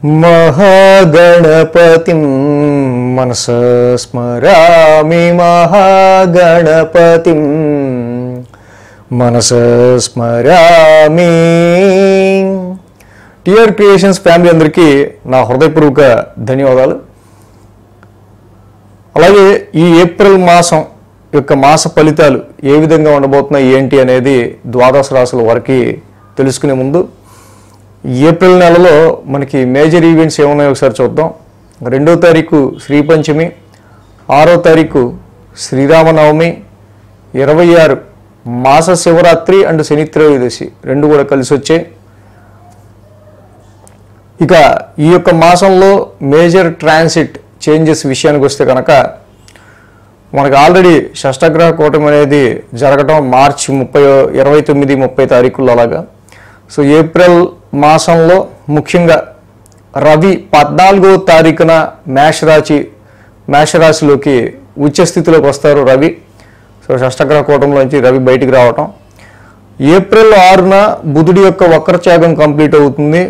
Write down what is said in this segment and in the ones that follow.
महागणपतिं मनसा स्मरामि महागणपतिं मनसा स्मरामि। TR creations family అందరికీ నా హృదయపూర్వక ధన్యవాదాలు. అలాగే ఈ ఏప్రిల్ మాసం యొక్క మాస ఫలితాలు ఏ విధంగా ఉండబోతున్నాయి ఏంటి అనేది ద్వాదశ రాశుల వారికి తెలుసుకునే ముందు ఏప్రిల్ నెలలో మనకి మేజర్ ఈవెంట్స్ ఏమున్నాయో ఒకసారి చూద్దాం. 2వ తారీఖు శ్రీ పంచమి, 6వ తారీఖు శ్రీరామనవమి, 26 మాస శివరాత్రి అండ్ శని త్రయోదశి రెండు కూడా కలిసి వచ్చాయి. ఇక ఈ యొక్క మాసంలో మేజర్ ట్రాన్సిట్ చేంజెస్ విషయానికి వస్తే కనుక మనకు ఆల్రెడీ షష్టగ్రహ కూటమి అనేది జరగడం మార్చి 29-30 తారీఖుల్లో అలాగా. సో ఏప్రిల్ మాసంలో ముఖ్యంగా రవి 14వ తారీఖున మేషరాశిలోకి ఉచ్చస్థితిలోకి వస్తారు రవి. సో షష్టగ్రహ కూటంలోంచి రవి బయటికి రావటం. ఏప్రిల్ 6న బుధుడి యొక్క వక్రత్యాగం కంప్లీట్ అవుతుంది.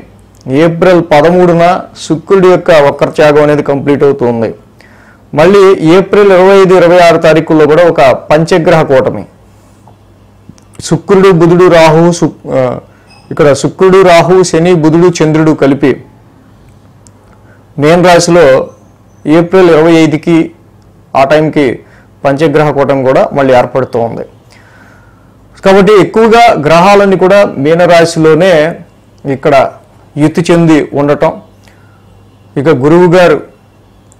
ఏప్రిల్ 13న శుక్రుడి యొక్క వక్రత్యాగం అనేది కంప్లీట్ అవుతుంది. మళ్ళీ ఏప్రిల్ 25-26 తారీఖుల్లో కూడా ఒక పంచగ్రహ కూటమి, శుక్రుడు బుధుడు రాహు, ఇక్కడ శుక్రుడు రాహు శని బుధుడు చంద్రుడు కలిపి మేన్ రాశిలో ఏప్రిల్ 25కి ఆ టైంకి పంచగ్రహ కూటమి కూడా మళ్ళీ ఏర్పడుతూ ఉంది. కాబట్టి ఎక్కువగా గ్రహాలన్నీ కూడా మీనరాశిలోనే ఇక్కడ యుతి చెంది ఉండటం. ఇక గురువు గారు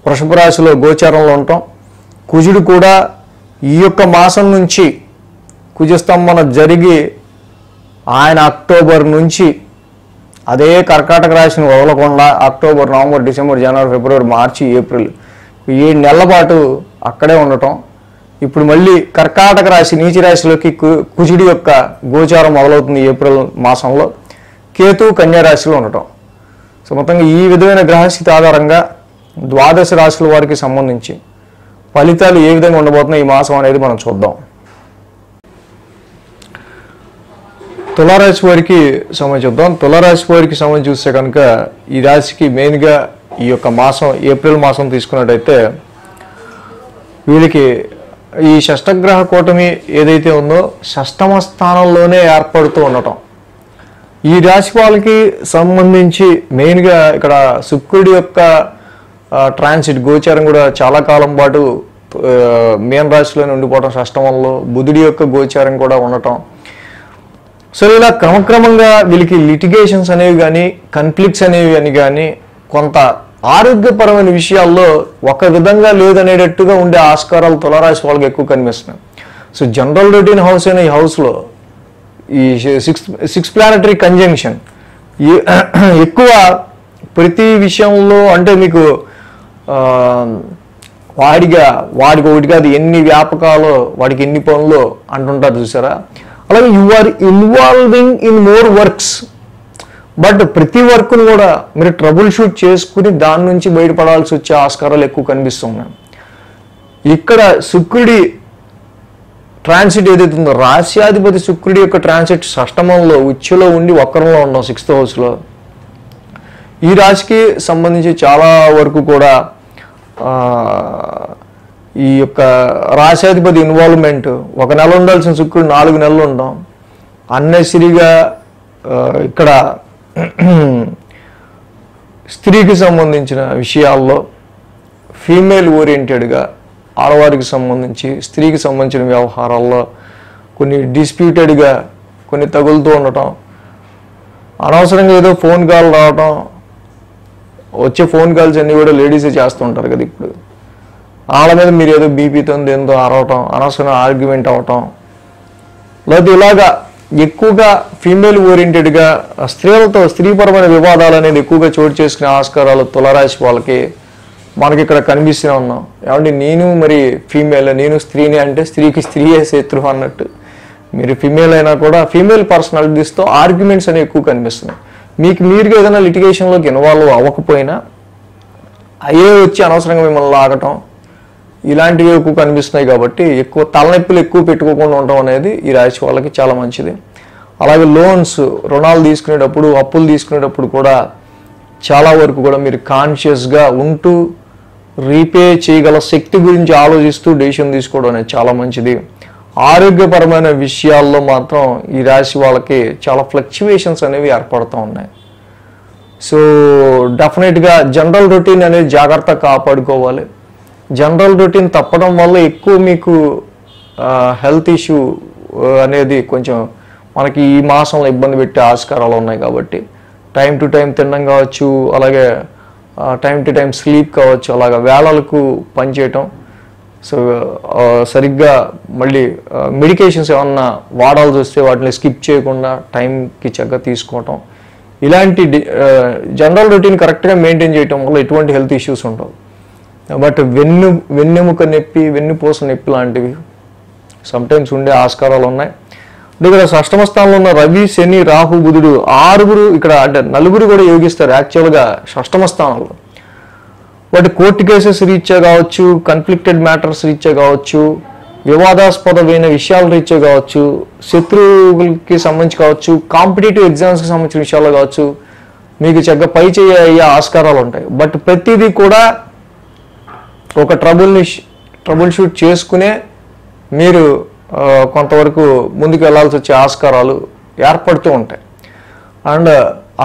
వృషభ రాశిలో గోచారంలో ఉండటం, కుజుడు కూడా ఈ యొక్క మాసం నుంచి కుజస్తంభన జరిగి ఆయన అక్టోబర్ నుంచి అదే కర్కాటక రాశిని వదలకుండా అక్టోబర్, నవంబర్, డిసెంబర్, జనవరి, ఫిబ్రవరి, మార్చి, ఏప్రిల్ 7 నెలల పాటు అక్కడే ఉండటం. ఇప్పుడు మళ్ళీ కర్కాటక రాశి నీచ రాశిలోకి కుజుడి యొక్క గోచారం మొదలవుతుంది ఏప్రిల్ మాసంలో. కేతు కన్యా రాశిలో ఉండటం. సో మొత్తంగా ఈ విధమైన గ్రహస్థితి ఆధారంగా ద్వాదశ రాశుల వారికి సంబంధించి ఫలితాలు ఏ విధంగా ఉండబోతున్నాయి ఈ మాసం అనేది మనం చూద్దాం. తులారాశి వారికి సంబంధించి చూద్దాం. తులారాశి వారికి సంబంధించి చూస్తే కనుక ఈ రాశికి మెయిన్గా ఈ యొక్క మాసం ఏప్రిల్ మాసం తీసుకున్నట్టయితే వీళ్ళకి ఈ షష్టగ్రహ కూటమి ఏదైతే ఉందో షష్టమ స్థానంలోనే ఏర్పడుతూ ఉండటం. ఈ రాశి వాళ్ళకి సంబంధించి మెయిన్గా ఇక్కడ శుక్రుడి యొక్క ట్రాన్సిట్ గోచారం కూడా చాలా కాలం పాటు మీన రాశిలోనే ఉండిపోవటం, షష్టమంలో బుధుడి యొక్క గోచారం కూడా ఉండటం. సో ఇలా క్రమక్రమంగా వీళ్ళకి లిటిగేషన్స్ అనేవి కానీ కన్ఫ్లిక్ట్స్ అనేవి అని కానీ కొంత ఆరోగ్యపరమైన విషయాల్లో ఒక విధంగా లేదనేటట్టుగా ఉండే ఆస్కారాలు తులారాశి వాళ్ళకి ఎక్కువ కనిపిస్తున్నాయి. సో జనరల్ రొటీన్ హౌస్ అయిన ఈ హౌస్లో ఈ సిక్స్ ప్లానటరీ కంజంక్షన్ ఎక్కువ ప్రతి విషయంలో అంటే మీకు వాడికి ఒకటి కాదు ఎన్ని వ్యాపకాలు వాడికి ఎన్ని పనులు అంటుంటారు చూసారా. అలాగే you are involving in more works, but ప్రతి వర్క్ను కూడా మీరు ట్రబుల్ షూట్ చేసుకుని దాని నుంచి బయటపడాల్సి వచ్చే ఆస్కారాలు ఎక్కువ కనిపిస్తున్నాయి. ఇక్కడ శుక్రుడి ట్రాన్సిట్ ఏదైతే ఉందో రాశ్యాధిపతి శుక్రుడి యొక్క ట్రాన్సిట్ షష్టమంలో ఉచ్చులో ఉండి వక్రంలో ఉన్నాం 6th హౌస్లో. ఈ రాశికి సంబంధించి చాలా వరకు కూడా ఈ యొక్క రాశ్యాధిపతి ఇన్వాల్వ్మెంట్, 1 నెల ఉండాల్సిన శుక్రుడు 4 నెలలు ఉంటాం. అన్నెసరిగా ఇక్కడ స్త్రీకి సంబంధించిన విషయాల్లో ఫీమేల్ ఓరియంటెడ్గా ఆడవారికి సంబంధించి స్త్రీకి సంబంధించిన వ్యవహారాల్లో కొన్ని డిస్ప్యూటెడ్గా కొన్ని తగులుతూ ఉండటం, అనవసరంగా ఏదో ఫోన్ కాల్ రావటం, వచ్చే ఫోన్ కాల్స్ అన్నీ కూడా లేడీసే చేస్తూ ఉంటారు కదా. ఇప్పుడు వాళ్ళ మీద మీరు ఏదో బీపీతో ఏందో అరవటం, అనవసరంగా ఆర్గ్యుమెంట్ అవ్వటం, లేదా ఇలాగా ఎక్కువగా ఫీమేల్ ఓరియంటెడ్గా స్త్రీలతో స్త్రీపరమైన వివాదాలు అనేది ఎక్కువగా చోటు చేసుకునే ఆస్కారాలు తులారాశి వాళ్ళకి మనకి ఇక్కడ కనిపిస్తూనే ఉన్నాం. ఏమంటే నేను మరి ఫీమేల్, నేను స్త్రీని అంటే స్త్రీకి స్త్రీయే శత్రువు అన్నట్టు మీరు ఫీమేల్ అయినా కూడా ఫీమేల్ పర్సనాలిటీస్తో ఆర్గ్యుమెంట్స్ అనేవి ఎక్కువ కనిపిస్తున్నాయి. మీకు మీరుగా ఏదైనా లిటిగేషన్లోకి ఇన్వాల్వ్ అవ్వకపోయినా అయ్యే వచ్చి అనవసరంగా మిమ్మల్ని లాగటం ఇలాంటివి ఎక్కువ కనిపిస్తున్నాయి. కాబట్టి ఎక్కువ తలనొప్పులు ఎక్కువ పెట్టుకోకుండా ఉండడం అనేది ఈ రాశి వాళ్ళకి చాలా మంచిది. అలాగే లోన్స్ రుణాలు తీసుకునేటప్పుడు అప్పులు తీసుకునేటప్పుడు కూడా చాలా వరకు కూడా మీరు కాన్షియస్గా ఉంటూ రీపే చేయగల శక్తి గురించి ఆలోచిస్తూ డెసిషన్ తీసుకోవడం అనేది చాలా మంచిది. ఆరోగ్యపరమైన విషయాల్లో మాత్రం ఈ రాశి వాళ్ళకి చాలా ఫ్లక్చువేషన్స్ అనేవి ఏర్పడుతూ ఉన్నాయి. సో డెఫినెట్గా జనరల్ రొటీన్ అనేది జాగ్రత్తగా కాపాడుకోవాలి. జనరల్ రొటీన్ తప్పడం వల్ల ఎక్కువ మీకు హెల్త్ ఇష్యూ అనేది కొంచెం మనకి ఈ మాసంలో ఇబ్బంది పెట్టే ఆస్కారాలు ఉన్నాయి. కాబట్టి టైం టు టైం తినడం కావచ్చు, అలాగే టైం టు టైం స్లీప్ కావచ్చు, అలాగే వేళలకు పనిచేయటం, సో సరిగ్గా మళ్ళీ మెడికేషన్స్ ఏమన్నా వాడాల్సి వస్తే వాటిని స్కిప్ చేయకుండా టైంకి చక్కగా తీసుకోవటం, ఇలాంటి జనరల్ రొటీన్ కరెక్ట్గా మెయింటైన్ చేయటం వల్ల ఎటువంటి హెల్త్ ఇష్యూస్ ఉండవు. బట్ వెన్నెముక నొప్పి, వెన్నుపూస నొప్పి లాంటివి సమ్టైమ్స్ ఉండే ఆస్కారాలు ఉన్నాయి. ఇక్కడ షష్టమ స్థానంలో ఉన్న రవి, శని, రాహు, బుధుడు ఆరుగురు ఇక్కడ అంటే నలుగురు కూడా యోగిస్తారు యాక్చువల్గా షష్టమ స్థానంలో. వాటి కోర్టు కేసెస్ రీత్యా కావచ్చు, కన్ఫ్లిక్టెడ్ మ్యాటర్స్ రీత్యా కావచ్చు, వివాదాస్పదమైన విషయాల రీత్యా కావచ్చు, శత్రువులకి సంబంధించి కావచ్చు, కాంపిటేటివ్ ఎగ్జామ్స్కి సంబంధించిన విషయాల్లో కావచ్చు, మీకు చక్కగా పై చేయ అయ్యే ఆస్కారాలు ఉంటాయి. బట్ ప్రతిదీ కూడా ఒక ట్రబుల్ షూట్ చేసుకునే మీరు కొంతవరకు ముందుకు వెళ్లాల్సి వచ్చే ఆస్కారాలు ఏర్పడుతూ ఉంటాయి. అండ్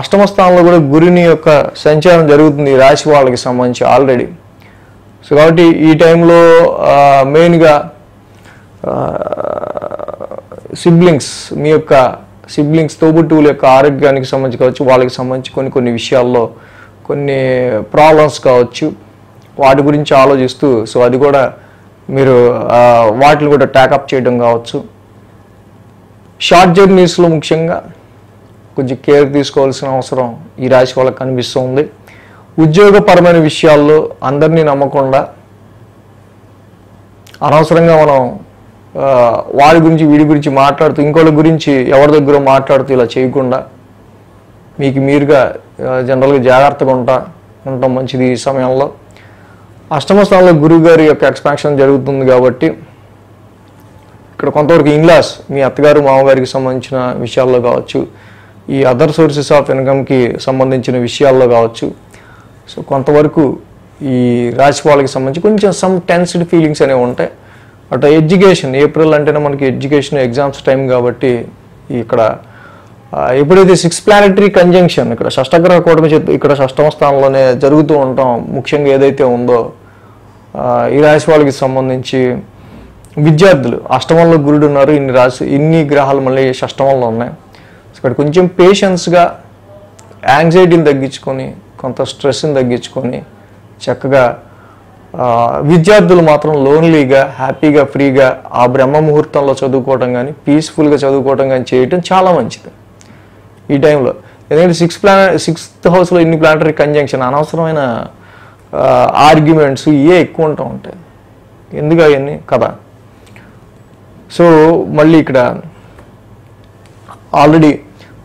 అష్టమ స్థానంలో కూడా గురుని యొక్క సంచారం జరుగుతుంది ఈ రాశి వాళ్ళకి సంబంధించి ఆల్రెడీ. సో కాబట్టి ఈ టైంలో మెయిన్గా సిబ్లింగ్స్, మీ యొక్క సిబ్లింగ్స్, తోబుట్టువుల యొక్క ఆరోగ్యానికి సంబంధించి కావచ్చు, వాళ్ళకి సంబంధించి కొన్ని విషయాల్లో కొన్ని ప్రాబ్లమ్స్ కావచ్చు, వాటి గురించి ఆలోచిస్తూ సో అది కూడా మీరు వాటిని కూడా ట్యాకప్ చేయడం కావచ్చు. షార్ట్ జర్నీస్లో ముఖ్యంగా కొంచెం కేర్ తీసుకోవాల్సిన అవసరం ఈ రాశి వాళ్ళకి కనిపిస్తుంది. ఉద్యోగపరమైన విషయాల్లో అందరినీ నమ్మకుండా అనవసరంగా మనం వాడి గురించి వీడి గురించి మాట్లాడుతూ, ఇంకోళ్ళ గురించి ఎవరి దగ్గర మాట్లాడుతూ ఇలా చేయకుండా మీకు మీరుగా జనరల్గా జాగ్రత్తగా ఉండటం మంచిది ఈ సమయంలో. అష్టమ స్థానంలో గురువు గారి యొక్క ఎక్స్పాన్షన్ జరుగుతుంది కాబట్టి ఇక్కడ కొంతవరకు ఇన్లాస్, మీ అత్తగారు మామగారికి సంబంధించిన విషయాల్లో కావచ్చు, ఈ అదర్ సోర్సెస్ ఆఫ్ ఇన్కమ్కి సంబంధించిన విషయాల్లో కావచ్చు, సో కొంతవరకు ఈ రాశి వాళ్ళకి సంబంధించి కొంచెం సమ్ టెన్స్డ్ ఫీలింగ్స్ అనేవి ఉంటాయి. అటు ఎడ్యుకేషన్, ఏప్రిల్ అంటేనే మనకి ఎడ్యుకేషన్ ఎగ్జామ్స్ టైం కాబట్టి ఇక్కడ ఎప్పుడైతే 6 ప్లానెటరీ కంజంక్షన్ ఇక్కడ షష్టగ్రహ కూటమి ఇక్కడ షష్టమ స్థానంలోనే జరుగుతూ ఉంటాం, ముఖ్యంగా ఏదైతే ఉందో ఈ రాశి వాళ్ళకి సంబంధించి విద్యార్థులు అష్టమంలో గురుడు ఉన్నారు, ఇన్ని గ్రహాలు మళ్ళీ షష్టమంలో ఉన్నాయి. సో ఇక్కడ కొంచెం పేషెన్స్గా యాంగ్జైటీని తగ్గించుకొని, కొంత స్ట్రెస్ని తగ్గించుకొని చక్కగా విద్యార్థులు మాత్రం లోన్లీగా, హ్యాపీగా, ఫ్రీగా ఆ బ్రహ్మ ముహూర్తంలో చదువుకోవటం కానీ, పీస్ఫుల్గా చదువుకోవటం కానీ చేయటం చాలా మంచిది ఈ టైంలో. ఎందుకంటే 6th హౌస్లో ఇన్ని ప్లానటరీ కంజంక్షన్, అనవసరమైన ఆర్గ్యుమెంట్స్ ఇవే ఎక్కువ ఉంటాయి, ఎందుకు అవన్నీ కదా. సో మళ్ళీ ఇక్కడ ఆల్రెడీ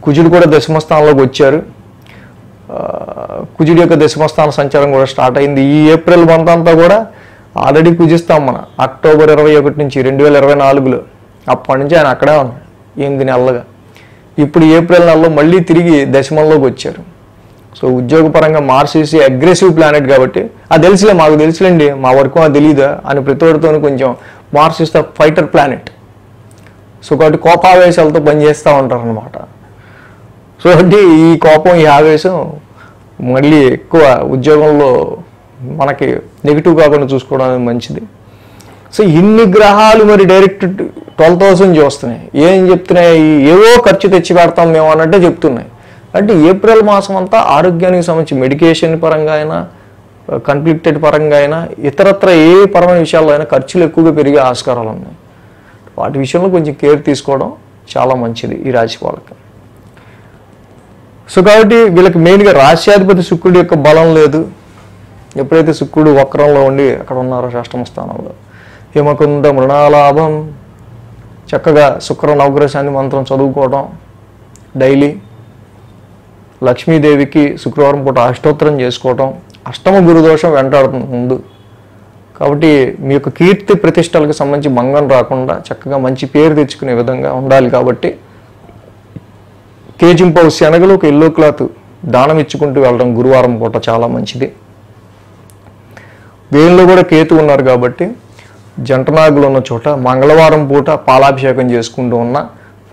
కుజుడు కూడా దశమస్థానంలోకి వచ్చారు. కుజుడి యొక్క దశమస్థాన సంచారం కూడా స్టార్ట్ అయింది. ఈ ఏప్రిల్ మంత్ అంతా కూడా ఆల్రెడీ కుజిస్తాం మన అక్టోబర్ 21 నుంచి 2024లో, అప్పటి నుంచి ఆయన అక్కడే ఉన్నాడు 8 నెలలుగా. ఇప్పుడు ఏప్రిల్ నెలలో మళ్ళీ తిరిగి దశమంలోకి వచ్చారు. సో ఉద్యోగపరంగా మార్స్ వేసి అగ్రెసివ్ ప్లానెట్ కాబట్టి అది తెలుసులే, మాకు తెలుసులేండి, మా వర్క్ మాకు తెలియదా అని ప్రతి ఒక్కరితో కొంచెం Mars is the fighter planet. So కాబట్టి కోపావేశాలతో పనిచేస్తూ ఉంటారు అనమాట. సో అంటే ఈ కోపం, ఈ ఆవేశం మళ్ళీ ఎక్కువ ఉద్యోగంలో మనకి నెగిటివ్ కాకుండా చూసుకోవడం అనేది మంచిది. సో ఇన్ని గ్రహాలు మరి డైరెక్ట్ 12,000 చూస్తున్నాయి, ఏం చెప్తున్నాయి, ఏవో ఖర్చు తెచ్చి పెడతాం మేము అన్నట్టే చెప్తున్నాయి. అంటే ఏప్రిల్ మాసం అంతా ఆరోగ్యానికి సంబంధించి మెడికేషన్ పరంగా అయినా, కన్ఫ్లిక్టెడ్ పరంగా అయినా, ఇతరత్ర ఏ పరమైన విషయాల్లో అయినా ఖర్చులు ఎక్కువగా పెరిగే ఆస్కారాలు ఉన్నాయి. వాటి విషయంలో కొంచెం కేర్ తీసుకోవడం చాలా మంచిది ఈ రాశి వాళ్ళకి. సో కాబట్టి వీళ్ళకి మెయిన్గా రాశ్యాధిపతి శుక్రుడి యొక్క బలం లేదు. ఎప్పుడైతే శుక్రుడు వక్రంలో ఉండి అక్కడ ఉన్నారో షష్టమ స్థానంలో, హిమకుంద మృణాలాభం, చక్కగా శుక్ర నవగ్రహాన్ని మంత్రం చదువుకోవడం డైలీ, లక్ష్మీదేవికి శుక్రవారం పూట అష్టోత్తరం చేసుకోవటం, అష్టమ గురుదోషం వెంటాడుతుంది ముందు. కాబట్టి మీ యొక్క కీర్తి ప్రతిష్టలకు సంబంధించి భంగం రాకుండా చక్కగా మంచి పేరు తెచ్చుకునే విధంగా ఉండాలి. కాబట్టి కేజింపావు శనగలు, ఒక ఎల్లో క్లాత్ దానం ఇచ్చుకుంటూ వెళ్ళడం గురువారం పూట చాలా మంచిది. వేయంలో కూడా కేతు ఉన్నారు కాబట్టి జంటనాగులు ఉన్న చోట మంగళవారం పూట పాలాభిషేకం చేసుకుంటూ ఉన్న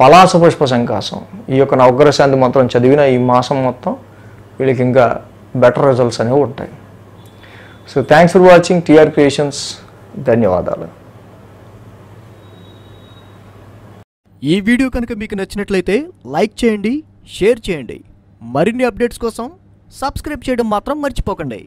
పలాస పుష్ప సంకాసం ఈ యొక్క నవగ్రహ శాంతి మంత్రం చదివిన ఈ మాసం మొత్తం వీళ్ళకి ఇంకా బెటర్ రిజల్ట్స్ అనేవి ఉంటాయి. So thanks for watching TR creations. ధన్యవాదాలు. ఈ వీడియో కనుక మీకు నచ్చినట్లయితే లైక్ చేయండి, షేర్ చేయండి. మరిన్ని అప్డేట్స్ కోసం సబ్స్క్రైబ్ చేయడం మాత్రం మర్చిపోకండి.